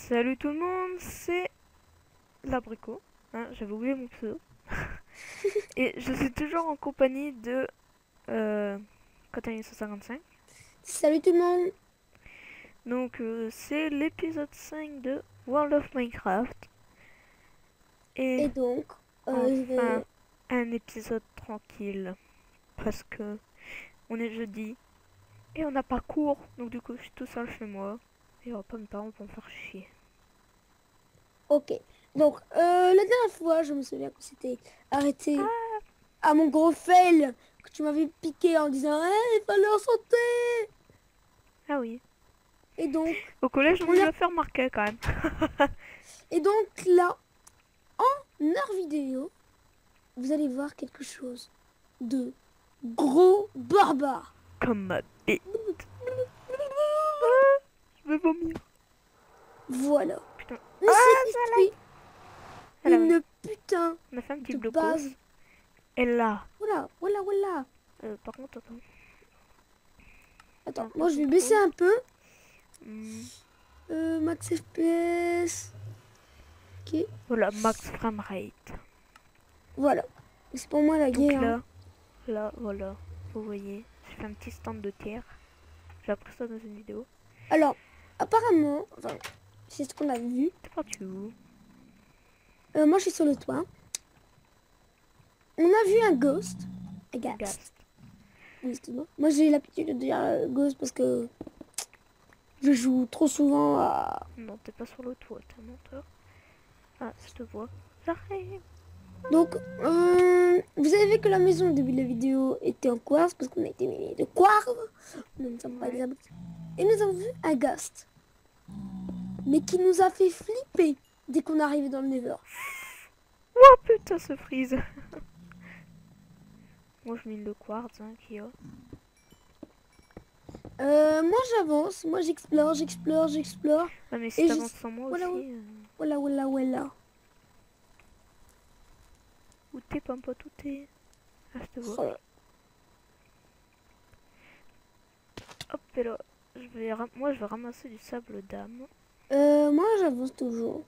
Salut tout le monde, c'est l'abricot. Hein, j'avais oublié mon pseudo. Et je suis toujours en compagnie de Cotin 155. Salut tout le monde. Donc c'est l'épisode 5 de World of Minecraft. Et Et donc, je enfin, vais... un épisode tranquille. Parce que on est jeudi et on n'a pas cours. Donc du coup je suis tout seul chez moi. Et on va pas mes parents vont me faire chier. Ok. Donc, la dernière fois, je me souviens que c'était arrêté à mon gros fail que tu m'avais piqué en disant il fallait en sauter. Ah oui. Et donc, Au collège on on nous a... l'a fait remarquer quand même. Et donc là, en heure vidéo, vous allez voir quelque chose de gros barbare. Comme ma bite. Ah, je vais vomir. Voilà. Putain. On s'est Ah, ça construit là. une putain On a fait un petit de blocos. base. Et là. Voilà, voilà, voilà. Par contre, attends. Attends, Non, pas moi je vais baisser contrôle. un peu. Hmm. Max FPS. Ok, Voilà, max framerate. voilà. C'est pour moi la Donc guerre. Hein. là, voilà. Vous voyez, j'ai fait un petit stand de terre. J'ai appris ça dans une vidéo. Alors, apparemment, enfin, c'est ce qu'on a vu. T'es parti où? Moi je suis sur le toit. On a vu un ghost. Un ghost. Gast. Oui, excuse-moi. Moi j'ai l'habitude de dire ghost parce que je joue trop souvent à... Non, t'es pas sur le toit, t'es un menteur. Ah, je te vois. J'arrive. Donc, vous avez vu que la maison au début de la vidéo était en quartz parce qu'on a été munis de quartz. Nous ne sommes pas des abrutis. Et nous avons vu un ghost. Mais qui nous a fait flipper dès qu'on est arrivé dans le Nether. Oh putain, ce freeze. Moi, je mine le quartz, hein, qui a. Moi j'avance, moi j'explore. Ah, mais si Et je... t'avances sans moi Voilà, aussi. voilà. Où t'es, Pampa, où t'es? Ah, je te vois. Oh là. Hop, et là. Moi, je vais ramasser du sable d'âme. Moi j'avance toujours.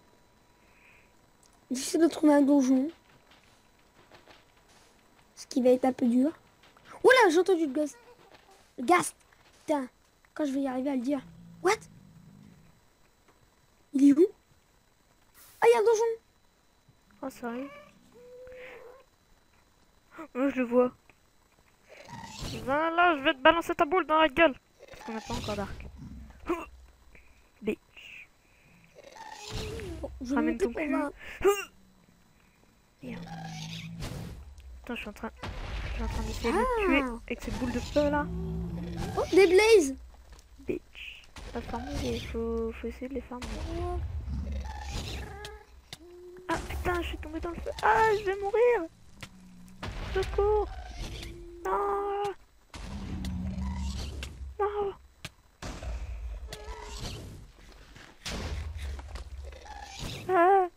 J'essaie de trouver un donjon. Ce qui va être un peu dur. Oula, j'ai entendu le ghost. Le gast. Putain, quand je vais y arriver à le dire. What? Il est où? Ah, il y a un donjon. Oh, sérieux? Oh, je le vois. Voilà, je vais te balancer ta boule dans la gueule. Parce qu'on n'a pas encore d'arc. Bitch. Bon, je vais Ramène monter ton pour cul. voir. Merde. Attends, je suis en train d'essayer de le tuer avec cette boule de feu là. Oh, des blazes. Bitch. La farmer, faut essayer de les farmer. Ah putain, je suis tombée dans le feu. Ah, je vais mourir. Secours. Non. Non. Ah.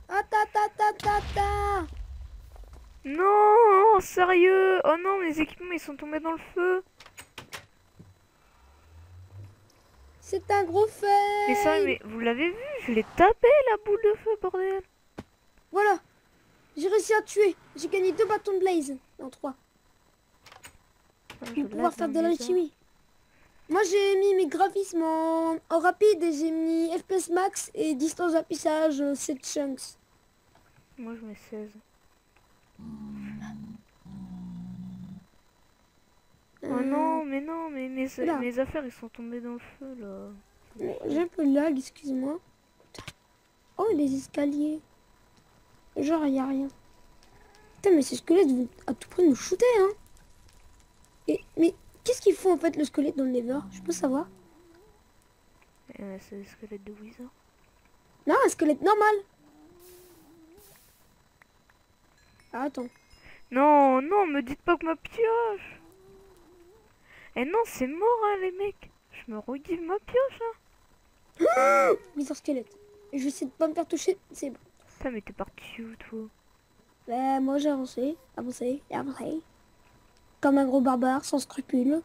Ah, ta. Non, sérieux. Oh non, mes équipements ils sont tombés dans le feu. C'est un gros Mais ça, fail. mais vous l'avez vu, je l'ai tapé la boule de feu, bordel. Voilà. J'ai réussi à tuer. J'ai gagné 2 bâtons de blaze. Non, 3. Ah, je Pour pouvoir lag faire dans de le lézard. l'alchimie. Moi j'ai mis mes graphismes en rapide et j'ai mis FPS max et distance d'affichage 7 chunks. Moi je mets 16. Oh non, mais Là, mes affaires ils sont tombées dans le feu là. bon, j'ai un peu de lag, excuse-moi. Oh, les escaliers. Genre, il a rien. Putain, mais ces squelettes vont à tout prix nous shooter, hein. Mais qu'est-ce qu'ils font en fait le squelette dans le Nether? Je peux savoir. C'est des squelettes de Wizard. Non, un squelette normal. Ah, attends. Non, non, me dites pas que ma pioche. Eh non, c'est mort hein, les mecs. Je me regive ma pioche hein. Wither squelette. Et je vais essayer de pas me faire toucher. C'est bon. Putain, mais t'es parti où toi? Bah, moi j'ai avancé. Comme un gros barbare, sans scrupules.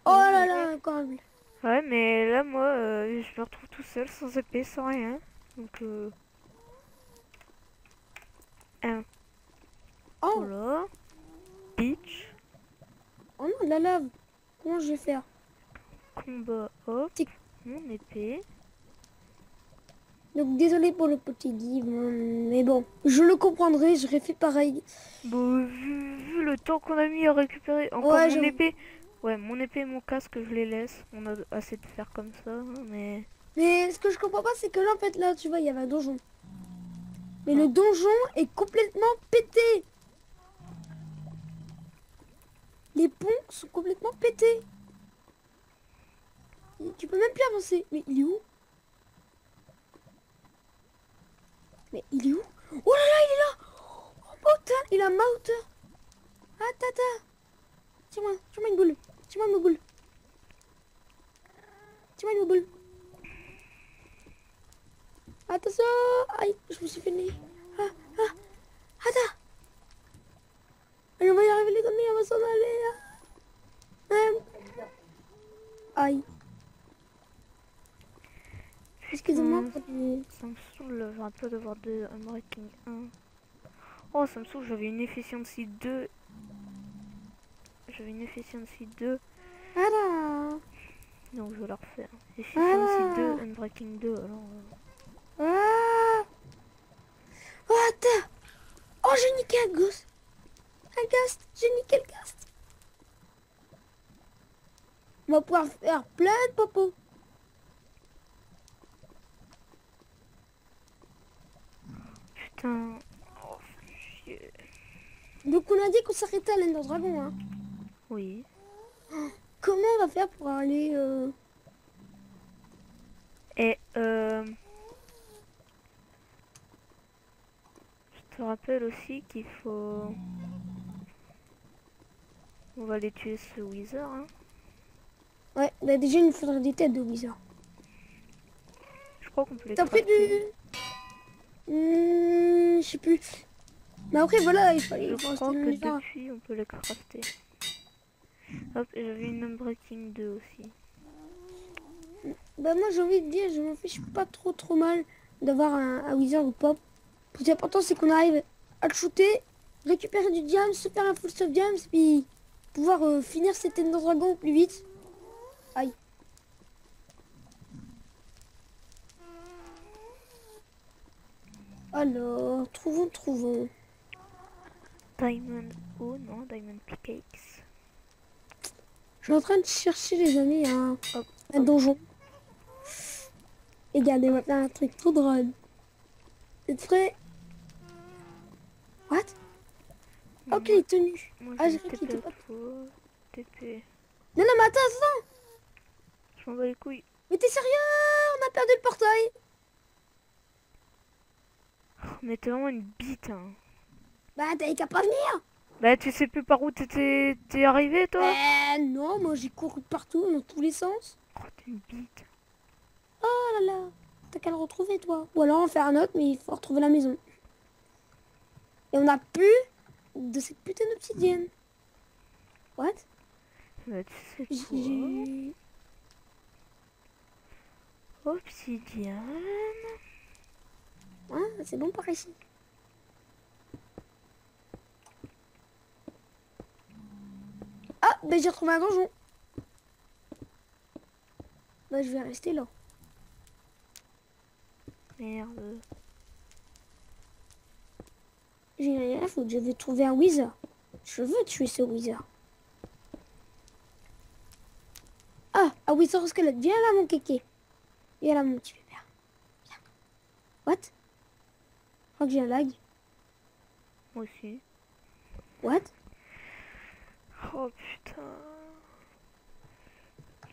Oh là là, encore un bleu. Ouais, mais là, moi, je me retrouve tout seul, sans épée, sans rien. Donc, un, Oh, voilà. Peach, oh non, de la lave. Comment je vais faire? combat, hop, C'est- mon épée. Donc désolé pour le petit give, hein, mais bon, je le comprendrai, j'aurais fait pareil. Bon, vu le temps qu'on a mis à récupérer encore Ouais, mon j'avoue. épée. Ouais, mon épée et mon casque, je les laisse. On a assez de faire comme ça, hein, mais... Mais ce que je comprends pas, c'est que là, en fait, là, tu vois, il y avait un donjon. Mais Ah. le donjon est complètement pété. Les ponts sont complètement pétés. Tu peux même plus avancer. Mais il est où? Mais il est où? Oh là là, il est là! Oh putain, il a ma hauteur. Attends, attends. Tiens-moi une boule. Tiens-moi une boule. Tiens-moi une boule. Attention! Aïe, je me suis fait nez. Ah, ah, attends! Allez, on va y arriver, les amis, on va s'en aller. Aïe, excusez-moi Putain, pour les... ça me saoule, j'arrête pas d'avoir de Unbreaking 1. Oh, ça me saoule, j'avais une efficiency 2. J'avais une efficiency 2. Voilà! Donc je vais la refaire. Efficiency 2, Voilà! Unbreaking 2. Alors, Ah! Oh, attends! Oh, j'ai niqué un gosse! Un gast! J'ai niqué le gast! On va pouvoir faire plein de popos. putain. Oh, chier. Donc on a dit qu'on s'arrêtait à l'Ender Dragon, hein. Oui. Comment on va faire pour aller... Et je te rappelle aussi qu'il faut... On va aller tuer ce Wither, hein. Ouais, bah déjà il nous faudrait des têtes de Wizard. Je crois qu'on peut les T'as pris crafter. du... Je sais plus. Mais après voilà, Je il faut rester crois dans que les phares. depuis on peut les crafter. Hop, et j'avais une Unbreaking 2 aussi. Bah moi j'ai envie de dire, je m'en fiche pas trop mal d'avoir un Wizard ou pas. Le plus important c'est qu'on arrive à le shooter, récupérer du diamant, se faire un full stuff diamant, puis pouvoir finir cette Ender Dragon au plus vite. Aïe. Alors, trouvons. Diamond... Oh non, Diamond Pickaxe. Je suis en train de chercher les amis Hop, un donjon. Et regardez, on va faire un truc trop drôle. C'est très... What? Ok, il moi, est tenu. moi Ah, j'ai j'ai une cru qu'il TP était à pas... toi. TP. Non, non, mais attends. Je m'en bats les couilles. Mais t'es sérieux? On a perdu le portail. Oh, mais t'es vraiment une bite, hein. Bah, t'avais qu'à pas venir. Bah tu sais plus par où t'es arrivé, toi? Non, moi j'ai couru partout, dans tous les sens. Oh, t'es une bite. Oh là là. T'as qu'à le retrouver, toi. Ou alors on fait un autre, mais il faut retrouver la maison. Et on a plus de cette putain d'obsidienne. What? Bah tu sais quoi? J'ai... Obsidienne. Ah, c'est bon par ici. Ah, ben j'ai retrouvé un donjon. Bah, je vais rester là. Merde. J'ai rien à foutre, je vais trouver un wizard. Je veux tuer ce wizard. Ah, un wizard squelette. Viens là, mon kéké. Viens là, mon petit pépère. Viens. What? Je crois que j'ai un lag. Moi aussi. What? Oh putain.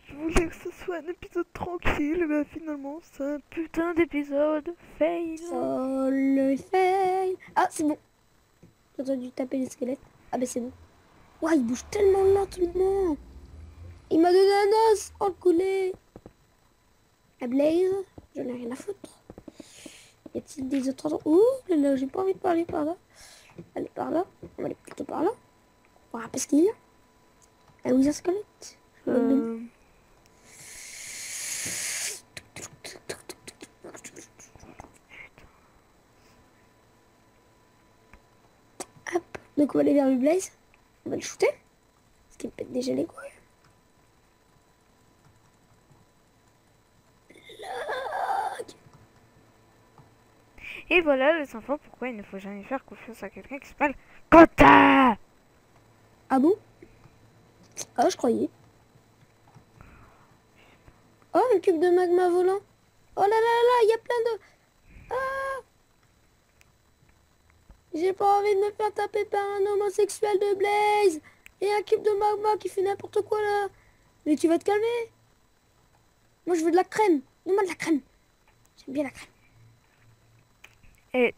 Je voulais que ce soit un épisode tranquille, mais finalement c'est un putain d'épisode fail. Sol fail. Ah, c'est bon. J'ai dû taper les squelettes. Ah, ben c'est bon. Ouah, il bouge tellement lentement. Il m'a donné un os. Oh, le couler. La blaze. J'en ai rien à foutre. Y a-t-il des autres endroits? Ouh, là, j'ai pas envie de parler par là. Allez, par là. On va aller plutôt par là. Voir parce qu'il y a un wizard squelette. Je vais le donner. Donc on va aller vers le Blaze. On va le shooter. Parce qu'il me pète déjà les couilles. Et voilà les enfants, pourquoi il ne faut jamais faire confiance à quelqu'un qui s'appelle Quentin. Ah bon? Ah, je croyais. Oh, un cube de magma volant. Oh là là là, il y a plein de... Ah! J'ai pas envie de me faire taper par un homosexuel de Blaze. Et un cube de magma qui fait n'importe quoi là. Mais tu vas te calmer. Moi, je veux de la crème. Donne-moi de la crème. J'aime bien la crème. Et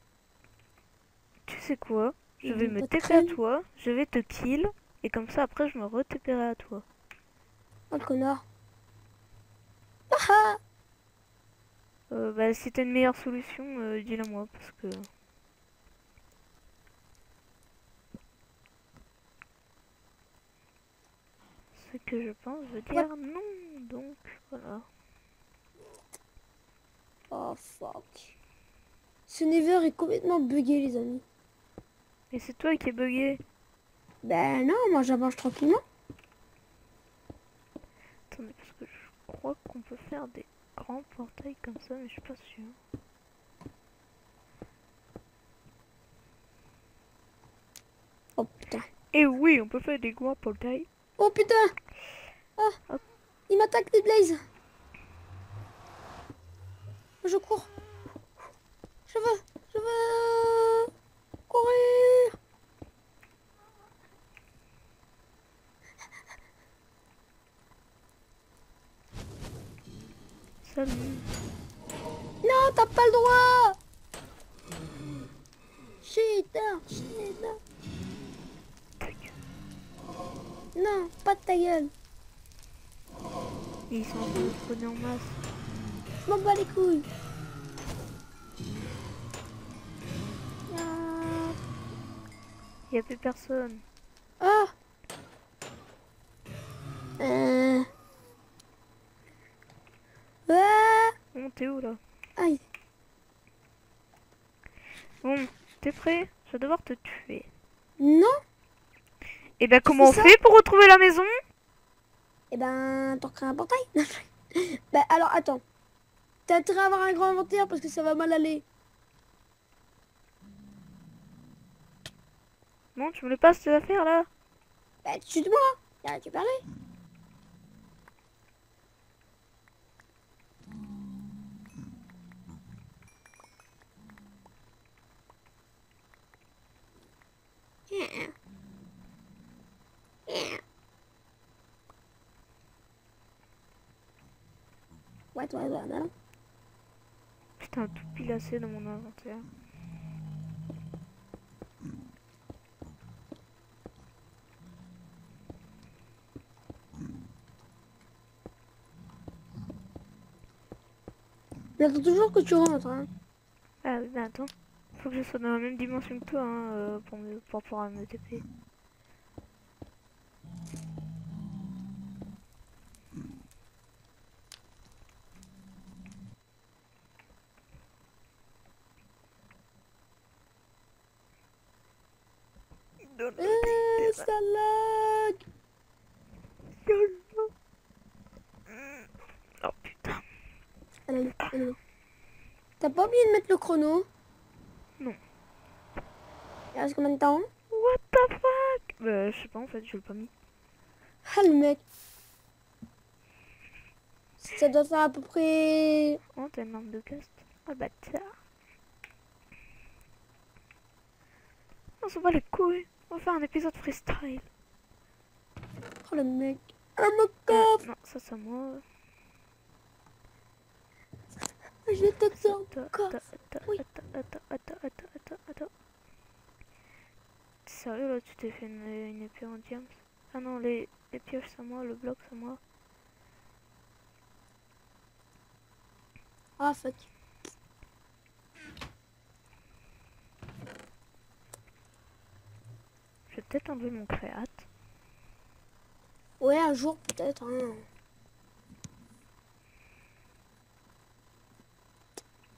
tu sais quoi? Je Je vais veux me pas de TP à crème. toi, je vais te kill, et comme ça après je me re-TPerai à toi. Oh, le connard. Ah ah! Bah si t'as une meilleure solution, dis-la moi, parce que... Ce que je pense veut What? dire non, donc voilà. Oh, fuck. Ce Never est complètement buggé, les amis. Et c'est toi qui es bugué. Ben non, moi j'avance tranquillement. Attendez, parce que je crois qu'on peut faire des grands portails comme ça, mais je suis pas sûre. Oh putain. Et oui, on peut faire des grands portails. Oh putain. Ah, Hop. il m'attaque des Blaze. Je cours. Je veux courir. Salut. Non, t'as pas le droit. Cheater, cheater. Ta gueule. Non, pas de ta gueule. Ils sont un peu spawnés en masse. Je m'en bats les couilles. Ah. Y a plus personne. Ah. Euh. Ah. Bon, t'es où là? Aïe. Bon, t'es prêt? Je vais devoir te tuer. Non. Et ben comment on C'est ça? fait pour retrouver la maison? Eh ben, t'en crées un portail. Bah alors, attends. T'as intérêt à avoir un grand inventaire parce que ça va mal aller. Non, tu me le passes tes affaires là? Bah, tue-moi. Y'a tu parler. Ouais, non. Putain, tout pilassé dans mon inventaire. J'attends toujours que tu rentres, hein. Ah oui, bah attends. Faut que je sois dans la même dimension que toi hein, pour pouvoir me TP. Ça lag. Oh putain. Allez. T'as pas oublié de mettre le chrono? Non. Il reste combien de temps? What the fuck? Bah je sais pas en fait, je l'ai pas mis. Ah, le mec. Ça doit faire à peu près... Oh, t'as une lampe de cast. Ah bâtard. On s'en bat les couilles. On va faire un épisode freestyle. Oh, le mec. Un mock-off. Non, ça c'est moi. Je vais te faire un Attends, coffre. Oui. attends. Sérieux là, tu t'es fait une épée en diams? Ah non, les pioches c'est moi, le bloc c'est moi. Ah, fuck. Je vais peut-être enlever mon créate. Ouais, un jour peut-être, hein.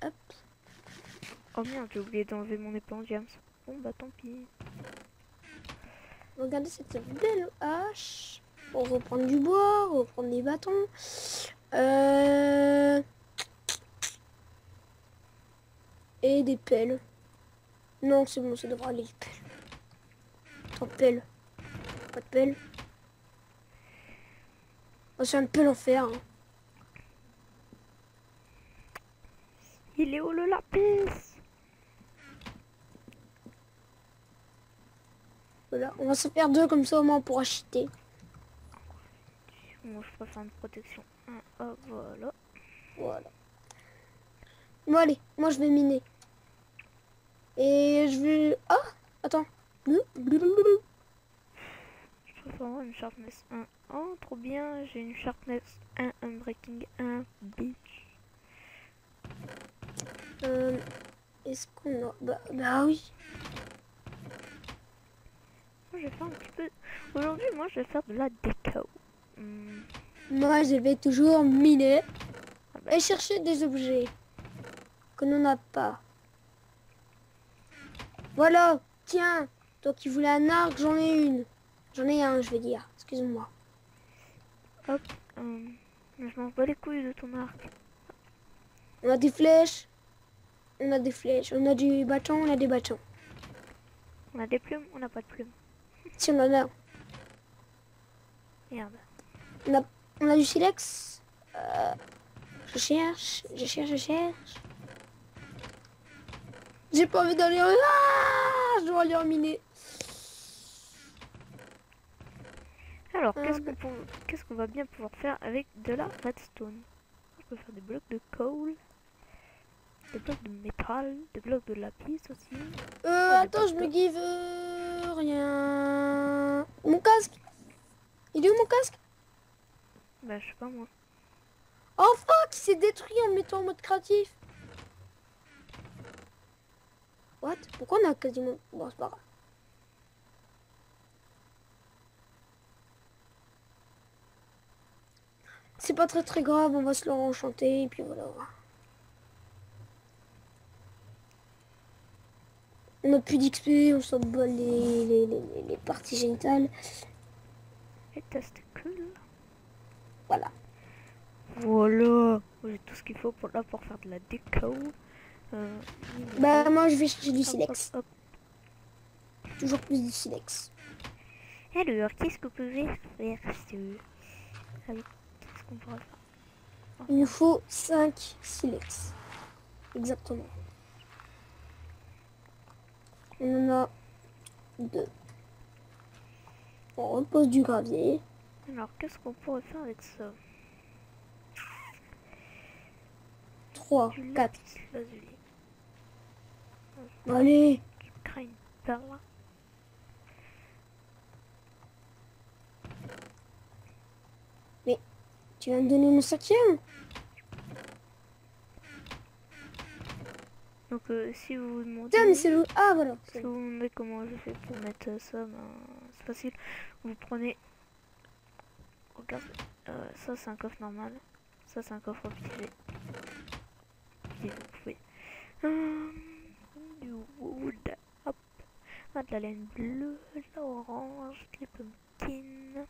Hop. Oh merde, j'ai oublié d'enlever mon épée en diams. Bon bah tant pis. Regardez cette belle hache. On reprend du bois, on reprend des bâtons. Et des pelles. Non, c'est bon, ça devra aller, les pelles. Attends, pelle. Pas de pelle. Oh, c'est une pelle en fer. Hein. Il est où le lapis? Voilà, on va s'en faire deux comme ça au moins pour acheter. Moi, je préfère une protection. Hop, voilà. Voilà. Bon, allez, moi je vais miner. Et je vais... Ah, attends. Je préfère avoir une sharpness 1. Oh, trop bien, j'ai une sharpness 1, unbreaking 1, bitch. Est-ce qu'on a... Bah oui. Moi, je vais faire un petit peu... Aujourd'hui, moi, je vais faire de la déco. Moi, je vais toujours miner Ah bah, et chercher des objets que l'on n'a pas. Voilà, tiens, toi qui voulais un arc, j'en ai une. J'en ai un, je vais dire. Excuse-moi. hop, je m'en bats les couilles de ton arc. On a des flèches. On a des flèches. On a du bâton, on a des bâtons. On a des plumes, on n'a pas de plumes. Si on en a. Merde. On a du silex. Je cherche. J'ai pas envie d'aller en... Ah, je dois aller en miner. Alors, qu'est-ce qu'on va bien pouvoir faire avec de la redstone? Je peux faire des blocs de coal, des blocs de métal, des blocs de lapis aussi. Attends, je me give rien. Mon casque. Il est où mon casque? Bah, je sais pas moi. Oh fuck, il s'est détruit en me mettant en mode créatif. What? Pourquoi on a quasiment... Bon, c'est pas grave. C'est pas très grave, on va se le enchanter et puis voilà. On a plus d'XP, on s'en bat les parties génitales. Les testicules. Voilà. Voilà. J'ai tout ce qu'il faut pour faire de la déco. Bah moi je vais chercher du hop, silex. hop, Toujours plus du silex. Alors, qu'est-ce qu'on peut faire avec... Qu'est-ce qu'on pourrait faire? Il nous faut 5 silex. Exactement. On en a 2. On repose du gravier. Alors, qu'est-ce qu'on pourrait faire avec ça? 3, Du 4. lapis lazuli. Allez. Je crée une perle. Mais tu vas me donner mon 5e? Donc, si vous vous demandez... Putain, mais c'est le... Ah voilà. Si vous vous demandez comment je fais pour mettre ça, ben, c'est facile. Vous prenez... Regarde, ça c'est un coffre normal. Ça c'est un coffre piégé. Et vous pouvez... du wood. Hop. Ah, de la laine bleue, de l'orange, des pumpkins.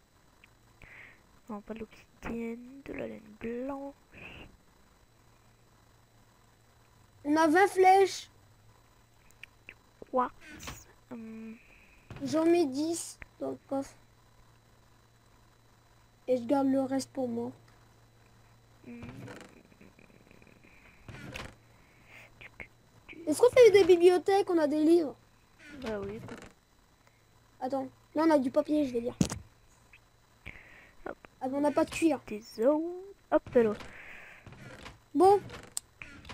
Non, pas de l'obsidienne, de la laine blanche. On a 20 flèches. Quartz. J'en mets 10 dans le coffre. Et je garde le reste pour moi. Est-ce qu'on fait des bibliothèques? On a des livres? Bah oui, écoute. Attends, là on a du papier, je vais dire. Hop. Ah, mais on n'a pas de cuir. Des os. Hop là. Bon,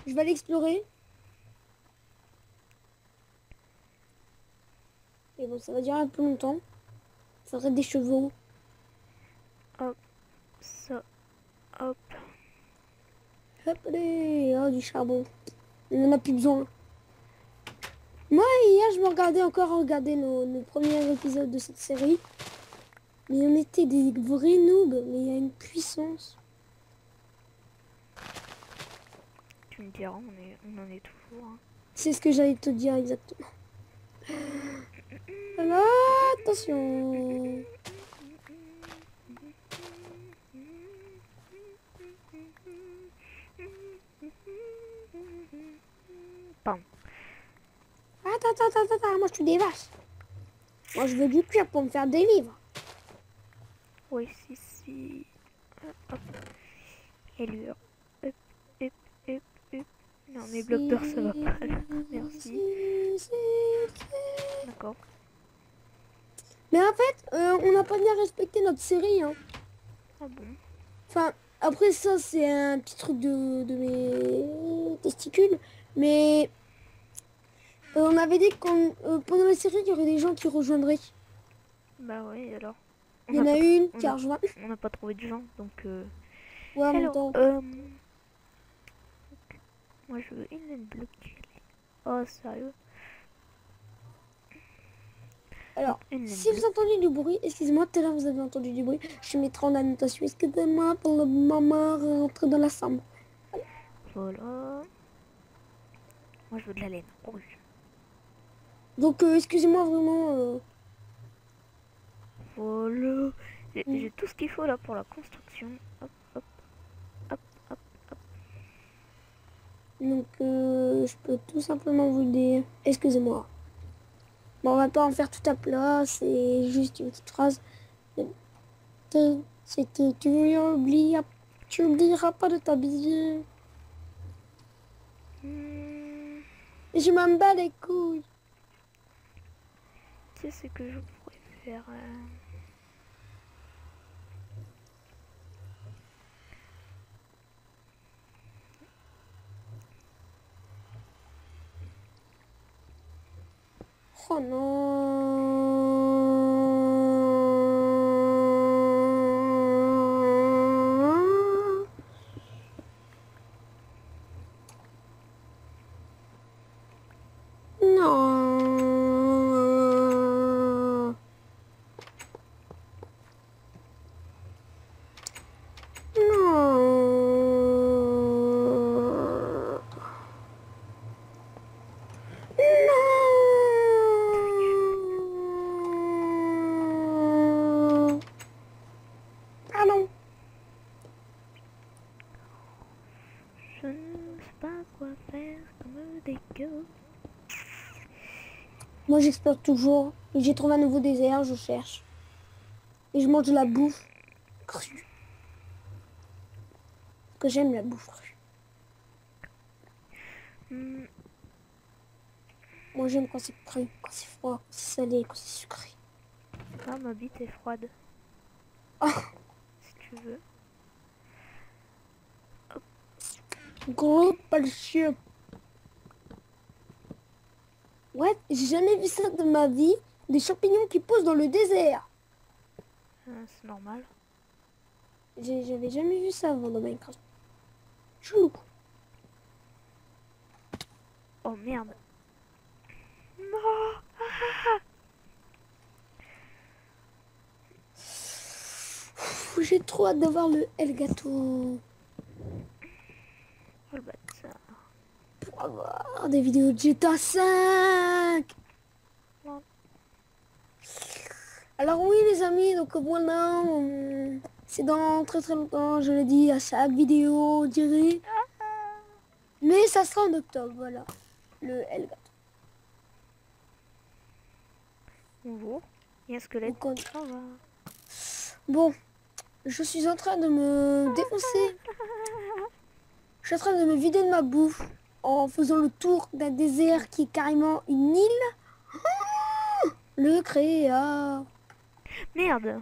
je vais aller explorer. Et bon, ça va durer un peu longtemps. Ça faudrait des chevaux. Hop. Ça. Hop. Hop, allez, oh, du charbon. On en a plus besoin. Moi, hier, je me regardais regarder nos premiers épisodes de cette série. Mais on était des vrais noobs, mais il y a une puissance. Tu me diras, on en est toujours. Hein. C'est ce que j'allais te dire exactement. Alors, Attention. Pardon. Attends, moi je suis des vaches. Moi je veux du cuir pour me faire des livres. Oui, si. Hop. Élure. Hop, hop, hop, hop. Non, mes blocs d'or, ça va pas là. Merci. D'accord. Mais en fait, on n'a pas bien respecté notre série. Hein. Ah bon? Enfin, après ça, c'est un petit truc de mes testicules. Mais on avait dit qu'on pendant la série, il y aurait des gens qui rejoindraient. Bah oui, alors. Il y en a une on qui a a- rejoint. On n'a pas trouvé de gens, donc... Ouais, en même Alors, temps. moi je veux une laine bleue. Oh, sérieux? Alors, Une laine si bleue. vous entendez du bruit, excusez-moi, tout à l'heure vous avez entendu du bruit. Je mettrai en annotation. Excusez-moi pour le maman rentrer dans la chambre. Voilà. Moi je veux de la laine rouge. Donc, excusez-moi vraiment. Voilà. J'ai tout ce qu'il faut là pour la construction. Hop, hop, hop, hop, hop. Donc, je peux tout simplement vous le dire. Excusez-moi. Bon, on va pas en faire tout à plat. C'est juste une petite phrase. C'était tu oublieras pas de t'habiller. Et je m'en bats les couilles. Qu'est-ce que je pourrais faire Oh non. Non. Non. Non. Pardon. Je ne sais pas quoi faire comme des gars. Moi j'explore toujours. J'ai trouvé un nouveau désert, je cherche. Et je mange de la bouffe crue. Parce que j'aime la bouffe crue. Moi j'aime quand c'est cru, quand c'est froid, quand c'est salé, quand c'est sucré. Ah, ma bite est froide. Oh, Si tu veux. gros pas le chien. Ouais, j'ai jamais vu ça de ma vie. Des champignons qui poussent dans le désert. C'est normal. J'avais jamais vu ça avant dans Minecraft. Chelou. Oh merde. Non. J'ai trop hâte d'avoir le Elgato. Oh le bâtard. Pour avoir des vidéos de GTA 5. Non. Alors oui les amis, donc voilà, c'est dans très très longtemps, je le dis à chaque vidéo, on dirait. Mais ça sera en octobre, voilà, le Elgato. Bonjour. Il y a un squelette. Donc, Au revoir. bon, je suis en train de me défoncer. Je suis en train de me vider de ma bouffe en faisant le tour d'un désert qui est carrément une île. Le créa. Merde.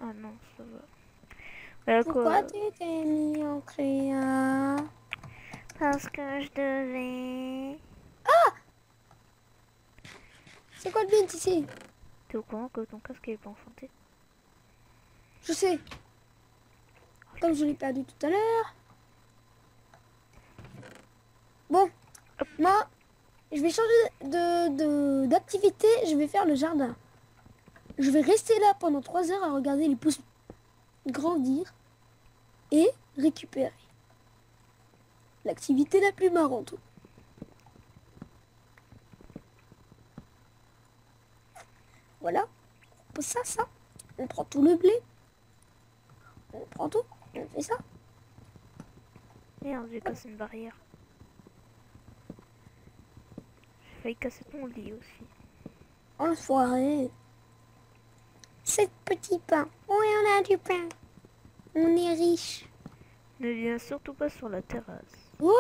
Ah non, ça va. Pourquoi tu t'es mis en créa? Parce que je devais... C'est quoi le bint ici? T'es au courant que ton casque est pas enchanté? Je sais. Comme je l'ai perdu tout à l'heure. Bon, moi, je vais changer d'activité. Je vais faire le jardin. Je vais rester là pendant 3 heures à regarder les pousses grandir et récupérer. L'activité la plus marrante. Voilà. pose ça. On prend tout le blé. On prend tout. On fait ça. Merde, j'ai cassé une barrière. J'ai failli casser ton lit aussi. Enfoiré. 7 petits pains. Oui, on a du pain. On est riche. Ne viens surtout pas sur la terrasse. What?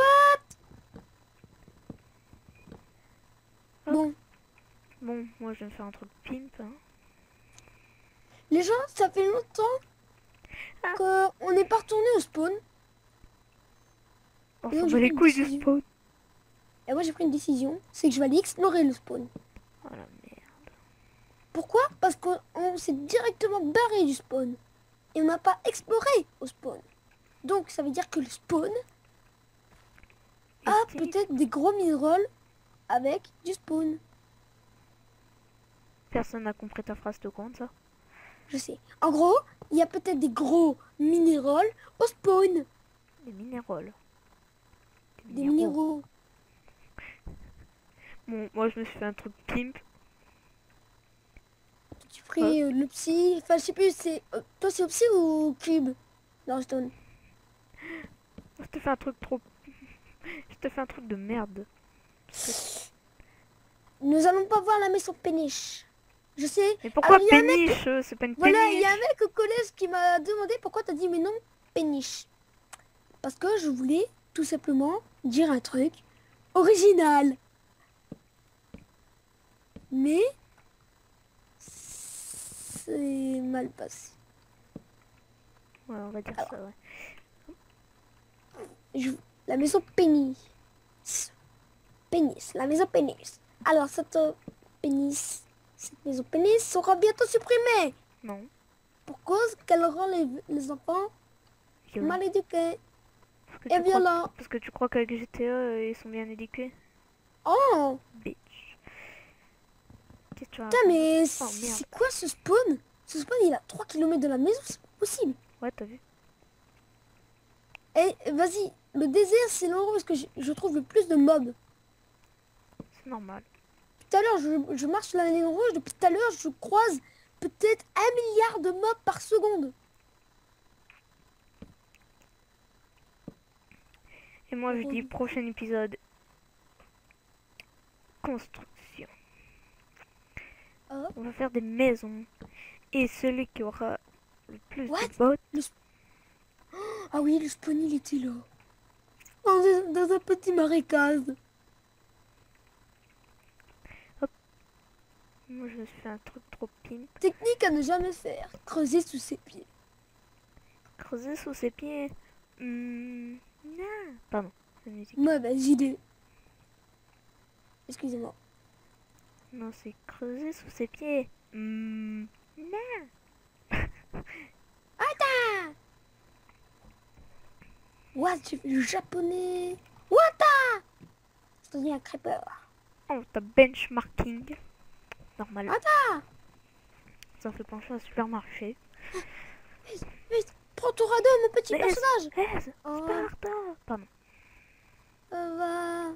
Hop. Bon. Bon, moi je vais me faire un truc pimp. Hein. Les gens, ça fait longtemps qu'on n'est pas retourné au spawn. On Et donc, s'en j'ai bat les pris une couilles du décision. spawn. Et moi, j'ai pris une décision. C'est que je vais aller explorer le spawn. Oh la merde. Pourquoi? Parce qu'on s'est directement barré du spawn. Et on n'a pas exploré au spawn. Donc, ça veut dire que le spawn a Et peut-être des gros minerals avec du spawn. personne n'a compris ta phrase de compte, ça. Je sais. En gros, il y a peut-être des gros minéraux au spawn. Des minéraux. Des minéraux. Bon, moi je me suis fait un truc pimp. Tu pris le psy. Enfin, je sais plus, c'est. Toi, c'est au psy ou cube dans Stone? Je te fais un truc trop. Je te fais un truc de merde. Nous allons pas voir la maison péniche. Je sais. Mais pourquoi Alors, il y a un mec- péniche? C'est pas une Voilà, péniche. il y a un mec au collège qui m'a demandé pourquoi t'as dit mais non, péniche. Parce que je voulais tout simplement dire un truc original. Mais c'est mal passé. Ouais, on va dire Alors. ça, ouais. La maison pénis. Pénis, la maison pénis. Alors cette maison pénis sera bientôt supprimée. Non. Pour cause qu'elle rend les enfants Violent. mal éduqués Parce que et tu crois- violents. Parce que tu crois qu'avec GTA, ils sont bien éduqués? Oh! Bitch. Qu'est-ce que tu Putain, racontes? mais Oh, merde. c'est quoi ce spawn? Ce spawn, il a 3 km de la maison, c'est pas possible. Ouais, t'as vu? Et vas-y, le désert, c'est l'endroit où est-ce que je trouve le plus de mobs. C'est normal. Tout à l'heure, je marche sur la ligne rouge, depuis tout à l'heure, je croise peut-être 1 milliard de mobs par seconde. Et moi, je dis prochain épisode. Construction. Oh. On va faire des maisons. Et celui qui aura le plus What? de bottes, Ah oui, le spawn, il était là. Dans un petit marécage. moi je me suis fait un truc trop pimp. Technique à ne jamais faire. Creuser sous ses pieds. Creuser sous ses pieds. Non. Pardon, la musique. Mauvaise idée. Excusez-moi. Non, c'est creuser sous ses pieds. Non. What? J'ai fait le japonais. What? C'est devenu un creeper. Oh, t'as benchmarking. Normal. Attends. Ça fait pencher au supermarché. Vite, prends ton radeau, mon petit Mais personnage. Aise, Oh. Sparta. Pardon. Va.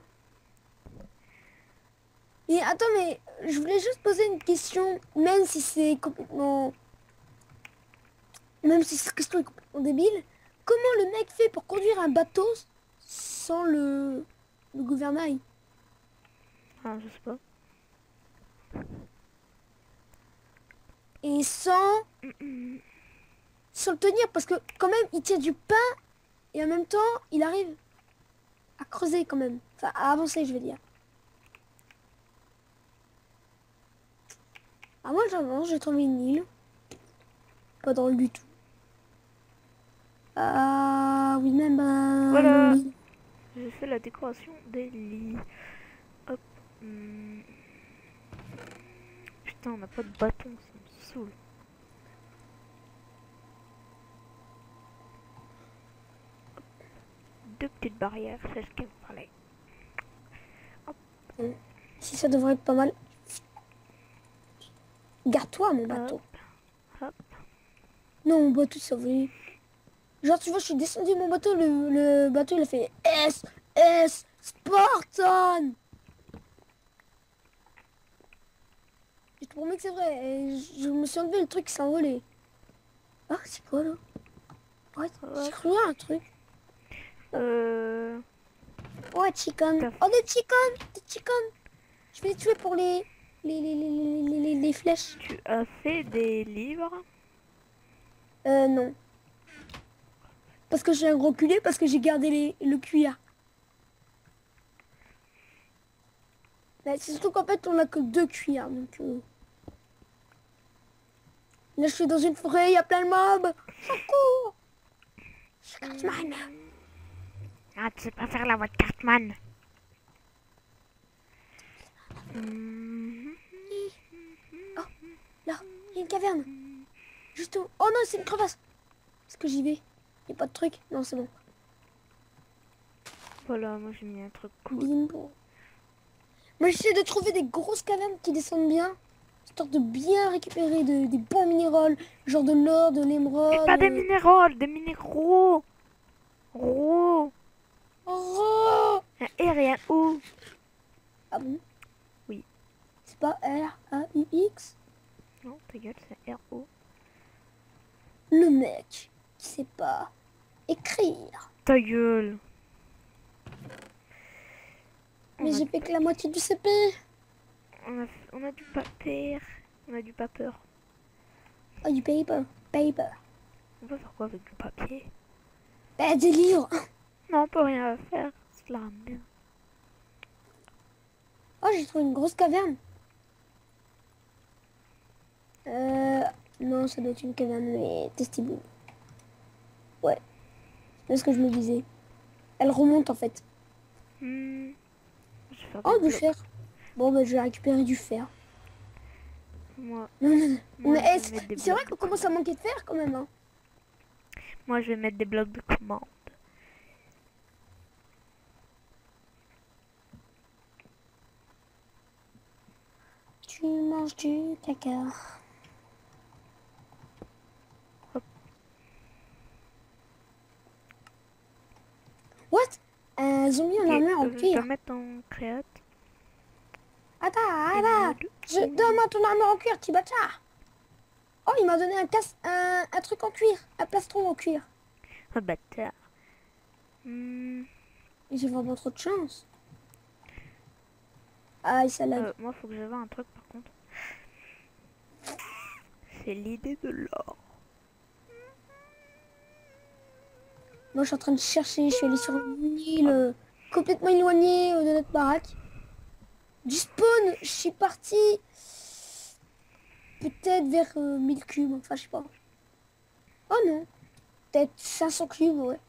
Et attends, mais je voulais juste poser une question, même si c'est complètement... Même si cette question est complètement débile. Comment le mec fait pour conduire un bateau sans le gouvernail? Ah, je sais pas. Et sans le tenir, parce que quand même, il tient du pain et en même temps, il arrive à creuser quand même. Enfin, à avancer, je veux dire. Ah, moi, j'avance, j'ai trouvé une île. Pas drôle du tout. Ah, oui, même, Voilà. le lit. J'ai fait la décoration des lits. Hop. Putain, on n'a pas de bâton, ça me saoule. Hop. Deux petites barrières, c'est ce qu'il me fallait. Si ça devrait être pas mal. Garde-toi, mon bateau. Hop. Non, mon bateau, ça va. Genre, tu vois, je suis descendu de mon bateau, le bateau, il a fait S Spartan. Je te promets que c'est vrai. Et je me suis enlevé le truc qui s'est envolé. Ah, c'est quoi là? Ouais, j'ai cru voir un truc. Euh... Ouais, chicken. T'as- Oh, des chicken! Des chicken! Je vais les tuer pour les flèches. Tu as fait des livres? Non. Parce que j'ai un gros culé, parce que j'ai gardé le cuir. Mais c'est surtout qu'en fait, on a que 2 cuirs. Donc, là, je suis dans une forêt, il y a plein de mobs. Secours! Je suis Cartman. Ah, tu sais pas faire la voix de Cartman. Hmm. Oh, là, il y a une caverne. Juste où... Oh non, c'est une crevasse. Est-ce que j'y vais? Il n'y a pas de truc? Non, c'est bon. Voilà, moi j'ai mis un truc cool. Bimbo. Moi, j'essaie de trouver des grosses cavernes qui descendent bien. Histoire de bien récupérer des bons minéraux. Genre de l'or, de Et l'émeraude. pas des minéraux, des minéraux. Gros. Oh! Un R et un O. Ah bon? Oui. C'est pas R-A-U-X? Non, ta gueule, c'est R-O. Le mec qui sait pas écrire. Ta gueule. Mais j'ai fait que la moitié du CP. On a du papier. On a du papier. Oh, du paper. Paper. On peut faire quoi avec du papier? Bah, des livres. Non, on peut rien faire. C'est la merde. Oh, j'ai trouvé une grosse caverne. Non, ça doit être une caverne, mais testibule. Ouais, c'est ce que je me disais. Elle remonte en fait. Je vais faire Oh, des du blocs. fer. Bon, bah, je vais récupérer du fer. Moi, Non, non, non. moi, Mais je vais mettre des c'est vrai blocs qu'on de commence à manquer de fer quand même. Hein. Moi, je vais mettre des blocs de commande. Tu manges du caca. Hop. What? Un zombie en Ok, armure en je dois cuir. mettre en créate. Attends, Et attends. mode. Donne-moi ton armure en cuir, Tibacha. Oh, il m'a donné un truc en cuir. Un plastron en cuir. Oh, bâtard. J'ai vraiment trop de chance. Aïe, ça lag. Moi, faut que j'aille voir un truc par contre. C'est l'idée de l'or. Moi, je suis en train de chercher. Je suis allée sur une île complètement éloignée de notre baraque. Du spawn, je suis partie peut-être vers 1000 cubes. Enfin, je sais pas. Oh non. Peut-être 500 cubes, ouais.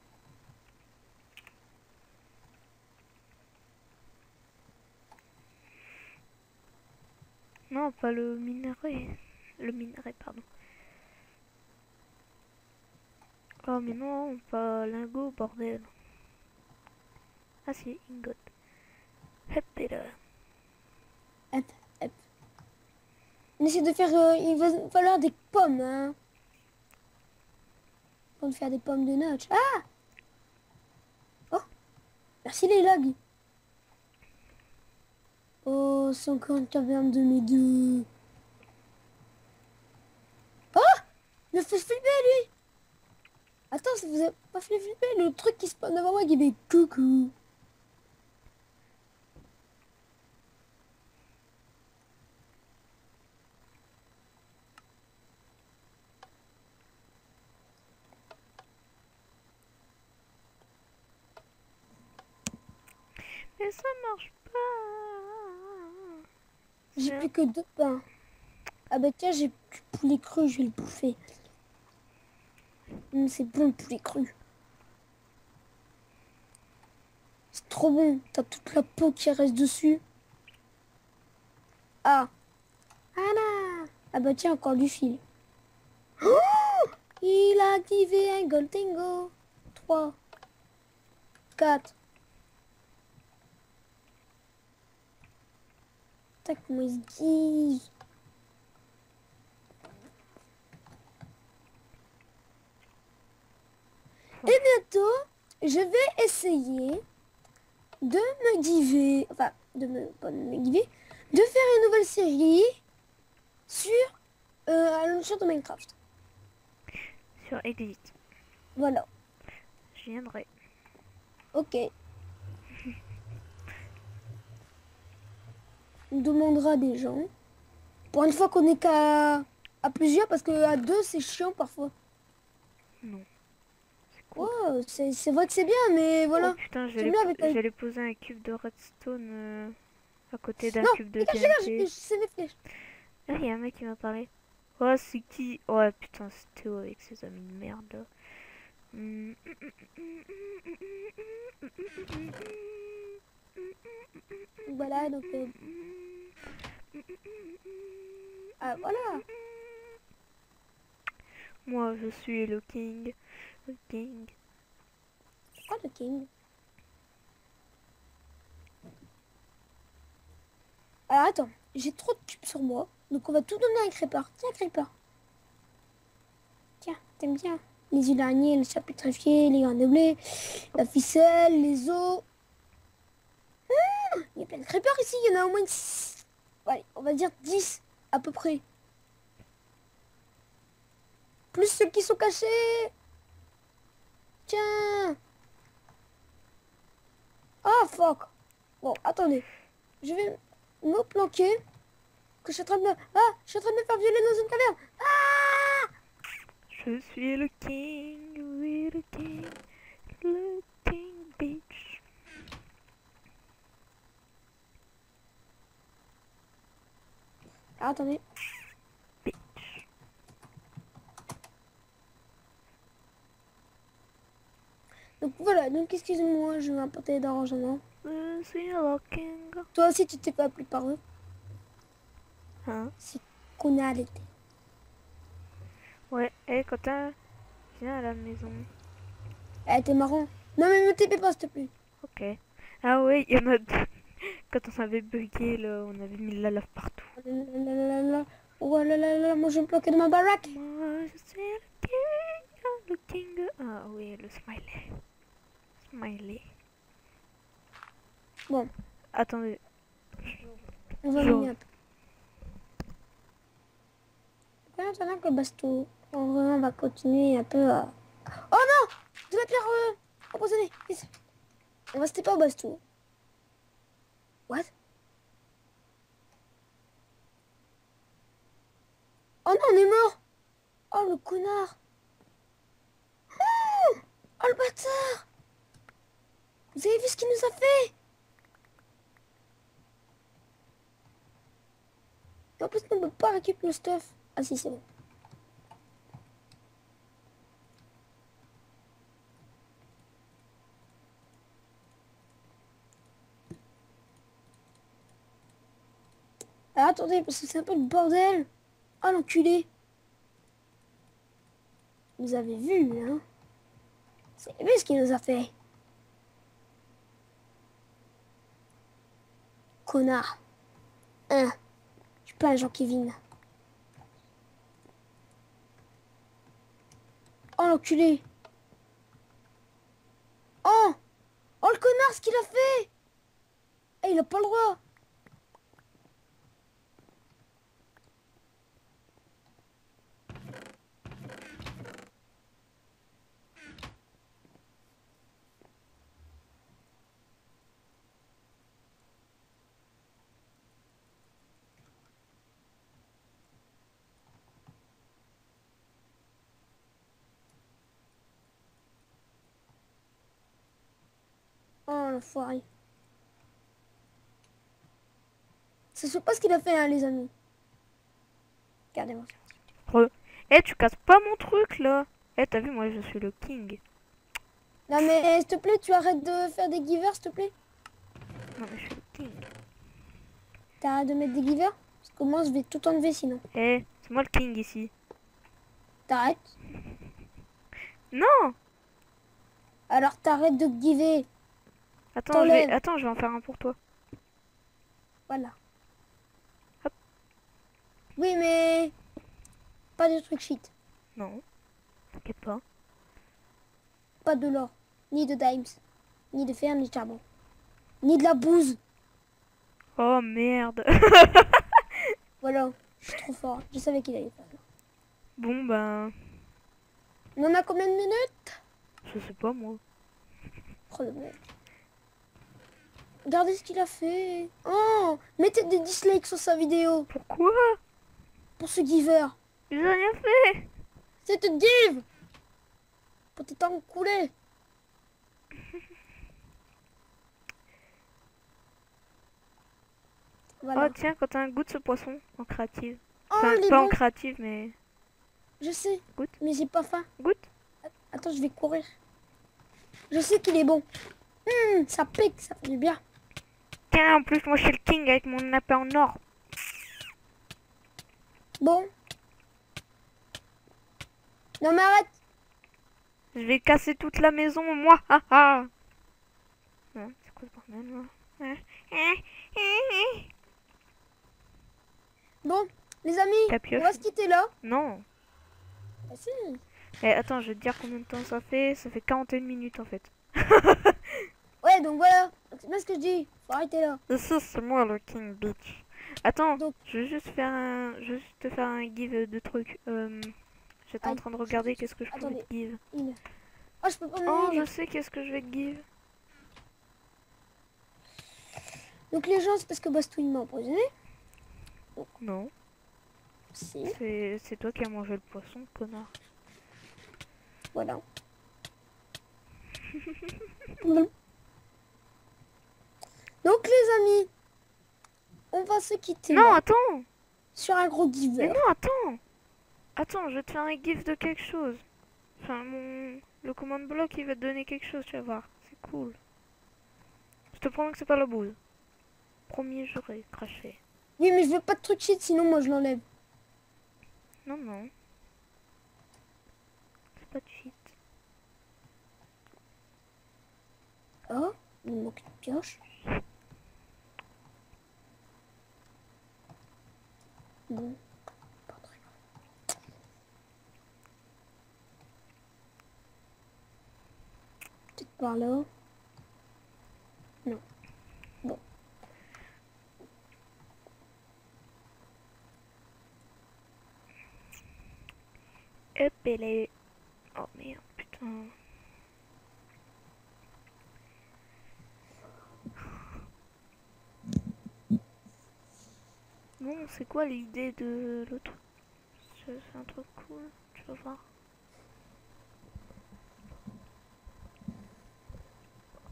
Non, pas le minerai. Le minerai, pardon. Oh, mais non, pas lingot, bordel. Ah, si, ingot. Hop, et là. Hop, hop. On essaie de faire... il va falloir des pommes, hein. Pour faire des pommes de notch. Ah! Oh! Merci les logs. Oh, c'est encore une caverne de mes deux. Oh! Il me fait flipper, lui! Attends, ça vous a pas fait flipper le truc qui spawn devant moi qui fait coucou. Mais ça marche pas. J'ai plus que 2 pains. Ah bah tiens, j'ai du poulet cru, je vais le bouffer. C'est bon le poulet cru. C'est trop bon. T'as toute la peau qui reste dessus. Ah. Ah là. Ah bah tiens, encore du fil. Oh, il a activé un Goldengo. 3, 4. Tac, comment ils se disent. Et bientôt, je vais essayer de me giver, enfin, pas de me giver, de faire une nouvelle série sur un launcher de Minecraft. Sur Exit. Voilà. Je viendrai. Ok. On demandera des gens. Pour une fois qu'on est qu'à à plusieurs, parce que à deux, c'est chiant parfois. Non. C'est cool. Ouais, c'est vrai que c'est bien, mais Oh voilà. putain, J'aime bien avec j'allais poser un cube de redstone à côté d'un Non, cube de dégage, TNT. c'est mes flèches. Ah, il y a un mec qui m'a parlé. Oh, c'est qui? Ouais, putain, c'est Théo avec ses amis de merde là. Hmm. Voilà, donc... ah, voilà. Moi, je suis le king. Le king. Oh, le king. Alors, attends. J'ai trop de cubes sur moi. Donc, on va tout donner à un Creeper. Tiens, Creeper. Tiens, t'aimes bien les huiles d'araignée, le chat pétrifié, les grains de blé, la ficelle, les os. Il y a plein de creepers ici. Il y en a au moins 6. Ouais, on va dire 10 à peu près. Plus ceux qui sont cachés. Tiens. Ah, fuck. Bon, attendez. Je vais me planquer. Que je suis en train de me... Ah, je suis en train de me faire violer dans une caverne. Ah! Je suis le king, oui, le king bitch. Ah, attendez. Bitch. Donc voilà, donc excusez-moi, je vais apporter d'arrangement. Je suis le king. Toi aussi, tu t'es pas appelé par eux. Hein? C'est qu'on a arrêté. Ouais, hé, Quentin, viens à la maison. Eh, t'es marrant. Non, mais me TP pas, s'il te plaît. Ok. Ah ouais, il y en a deux. Quand on s'avait bugué, là, on avait mis la lave partout. Oh là là là là là. Oh là là là, moi je vais me planquer dans ma baraque. Moi, je suis le king, le king. Ah oui, le smiley. Smiley. Bon, Attendez. on va Genre. miner un peu. En attendant que Basto, on va continuer un peu à... Oh non! De la pierre empoisonnée. Vite. On va se taper au Basto. What? Oh non, on est mort! Oh le connard! Oh le bâtard! Vous avez vu ce qu'il nous a fait? Et en plus, on ne peut pas récupérer le stuff. Ah si, c'est bon. Alors, attendez, parce que c'est un peu le bordel. Oh l'enculé! Vous avez vu, hein? Vous avez vu ce qu'il nous a fait? Connard. Hein? Je suis pas un Jean Kevin. Oh l'enculé! Oh! Oh le connard, ce qu'il a fait! Eh, il a pas le droit! Oh l'enfoiré. Ça se pas ce qu'il a fait, hein, les amis. Regardez-moi. Eh, tu casses pas mon truc là. Eh, t'as vu, moi je suis le king. Non mais s'il te plaît, tu arrêtes de faire des givers, s'il te plaît. Non, mais je suis le king. T'arrêtes de mettre des givers. Parce que moi, je vais tout enlever sinon. Eh, c'est moi le king ici. T'arrêtes. Non! Alors t'arrêtes de giver. Attends, T'enlèves. attends, je vais en faire un pour toi. Voilà. Hop. Oui, mais... pas de trucs shit. Non, t'inquiète pas. Pas de l'or. Ni de dimes. Ni de fer, ni de charbon. Ni de la bouse. Oh merde. Voilà. Je suis trop fort. Je savais qu'il allait faire ça. Bon, ben, On en a combien de minutes? je sais pas moi. Oh le mec. Regardez ce qu'il a fait. Oh, mettez des dislikes sur sa vidéo. Pourquoi? Pour ce giver. J'ai rien fait. C'est une give. Pour tes temps coulés. Voilà. Oh tiens, quand t'as un goût de ce poisson en créative. Oh, Enfin, il est pas en bon. créative, mais Je sais. goûte. Mais j'ai pas faim. Goûte. Attends, je vais courir. Je sais qu'il est bon. Ça pique, ça fait du bien. Tiens, en plus, moi je suis le king avec mon nappe en or. Bon. Non mais arrête. Je vais casser toute la maison, moi. Haha. Hein, c'est quoi ce bordel là? Bon, les amis, La on pioche. va se quitter là. Non. Bah si. Eh, attends, je vais te dire combien de temps ça fait. Ça fait 41 minutes en fait. Ouais, donc voilà. C'est bien ce que je dis. Faut arrêter là. Et ça, c'est moi le king bitch. Attends, Donc- je veux juste faire un... Je veux juste te faire un give de trucs. J'étais en Aïe. train de regarder qu'est-ce que je pouvais Attendez. te give. Oh, je peux pas Oh, mourir. je sais qu'est-ce que je vais te give. Donc les gens, c'est parce que Bastou il m'a empoisonné. Non, Si. c'est toi qui as mangé le poisson, connard. Voilà. Donc les amis, on va se quitter Non, là, attends. sur un gros Mais giver. non, attends. Attends, je vais te faire un give de quelque chose. Enfin, le command block, il va te donner quelque chose, tu vas voir. C'est cool. Je te promets que c'est pas la bouse. Premier, j'aurais craché. Oui, mais je veux pas de truc shit, sinon moi je l'enlève. Non, non. C'est pas de cheat. Oh, il me manque une pioche. Bon, pas très grave. Peut-être par là. Non. Bon. Hop, elle est... Oh merde, putain. Bon, c'est quoi l'idée de l'autre? C'est un truc cool, tu vas voir.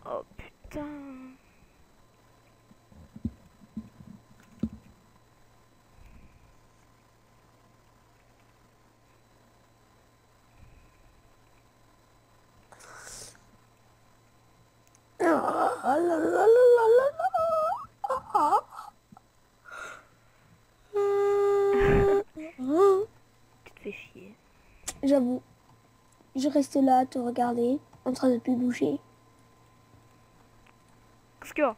Oh putain. Ah là là là là là là. Tu te fais chier. J'avoue, je restais là à te regarder, en train de plus bouger. Qu'est-ce qu'il y a?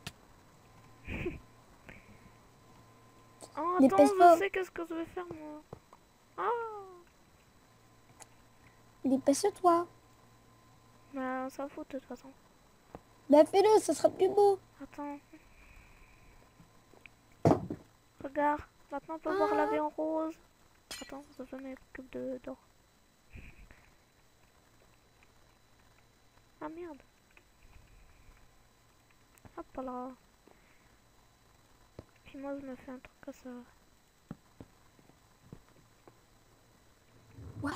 Oh, attends, Dépêche-toi. je sais qu'est-ce que je vais faire, moi. Ah. Dépêche-toi. Bah, on s'en fout, de toute façon. Bah fais-le, ça sera plus beau. Attends. Regarde. Maintenant, on peut voir la vie en rose. Attends, ça fait mes cubes d'or. Ah, merde. Hop là. Puis moi, je me fais un truc comme ça. What?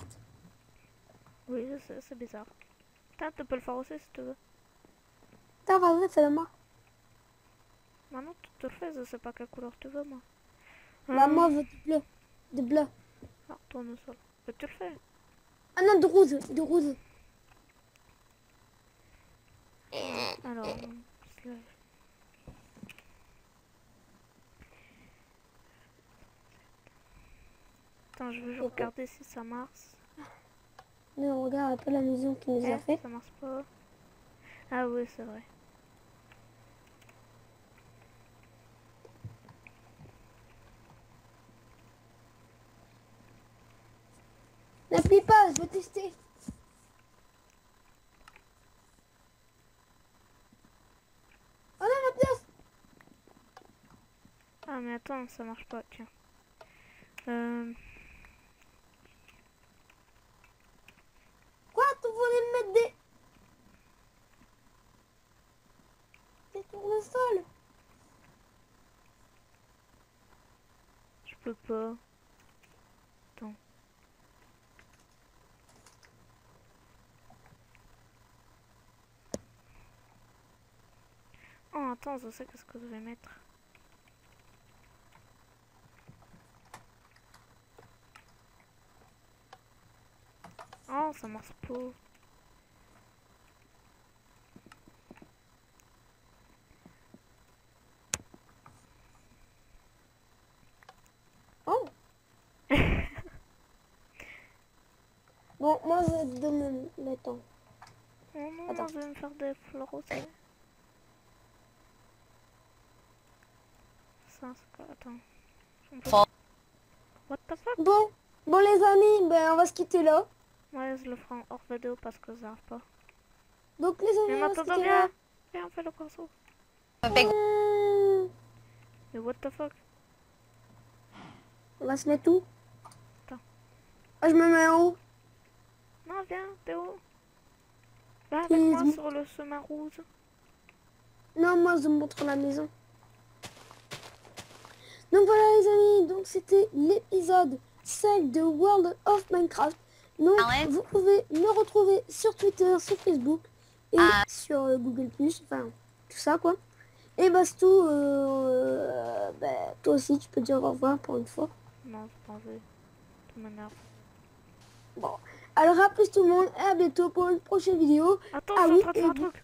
Oui, je sais, c'est bizarre. Putain, tu peux le faire aussi si tu veux. Attends, vas-y, fais-le moi. Maintenant, tu te le fais, je sais pas quelle couleur tu veux, moi. Bah moi, je veux du bleu. De bleu. Ah, tourne seul. Mais tu le fais. Ah non, de rose, de rose. Alors, slash. Attends, je veux regarder si ça marche. Mais on regarde un peu la maison qu'il nous a fait. Ça marche pas. Ah oui, c'est vrai. N'appuie pas, je veux tester. Oh non, ma pièce. Ah mais attends, ça marche pas, tiens. Quoi? Tu voulais me mettre des tournesols? Je peux pas. Attends. Oh, attends, je sais qu'est-ce que je vais mettre. Oh, ça marche pas. Oh. Bon, moi je vais te donner le temps. Oh non, Attends. je vais me faire des fleurs aussi. Ça, c'est quoi? Attends. On peut... What the fuck? Bon, les amis, ben on va se quitter là. Ouais, je le ferai en hors vidéo parce que j'arrive pas. Donc les amis, Mais on va se maintenant, quitter là. viens. Viens, on fait le corso. Mmh. Mais what the fuck? On va se mettre où? Attends. Ah, je me mets en haut. Non, viens, t'es où? Va avec moi Please. sur le chemin rouge. Non, moi je vous montre la maison. Donc voilà les amis, donc c'était l'épisode 5 de World of Minecraft. Donc vous pouvez me retrouver sur Twitter, sur Facebook et sur Google+, enfin tout ça quoi. Et Bastou, toi aussi tu peux dire au revoir pour une fois. Non, je pensais. Tu m'énerves. Bon, alors à plus tout le monde et à bientôt pour une prochaine vidéo. Attends, Ah je suis oui, en train de faire un truc.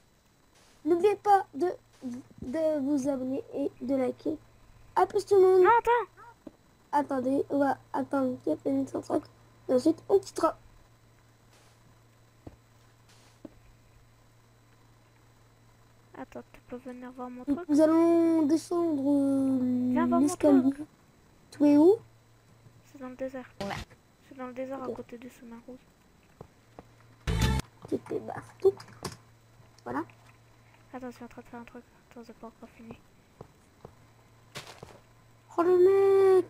n'oubliez pas de vous abonner et de liker. À plus tout le monde. Non, attends. Attendez, on va attendre qu'il y ait une truc. Et ensuite, on quittera. Attends, tu peux venir voir mon truc? Nous allons descendre Viens voir mon l'escalier. truc. Tu es où? C'est dans le désert. C'est dans le désert à côté du chemin rouge. Tu es partout. Voilà. Attends, je suis en train de faire un truc. Attends, j'ai pas encore fini. Oh le mec!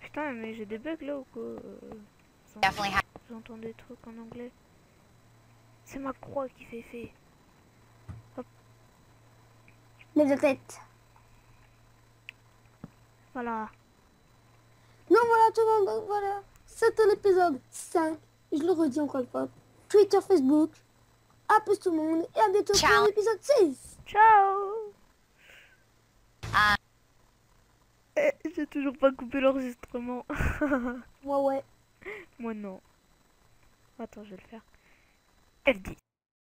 Putain, mais j'ai des bugs là ou quoi? J'entends des trucs en anglais. C'est ma croix qui fait fait. Les deux têtes. Voilà. Non, voilà tout le monde. Donc, voilà. C'était l'épisode 5. Je le redis encore une fois. Twitter, Facebook. À plus tout le monde. Et à bientôt pour l'épisode 6. Ciao. J'ai toujours pas coupé l'enregistrement. Ouais. Moi non. Attends, je vais le faire. F10.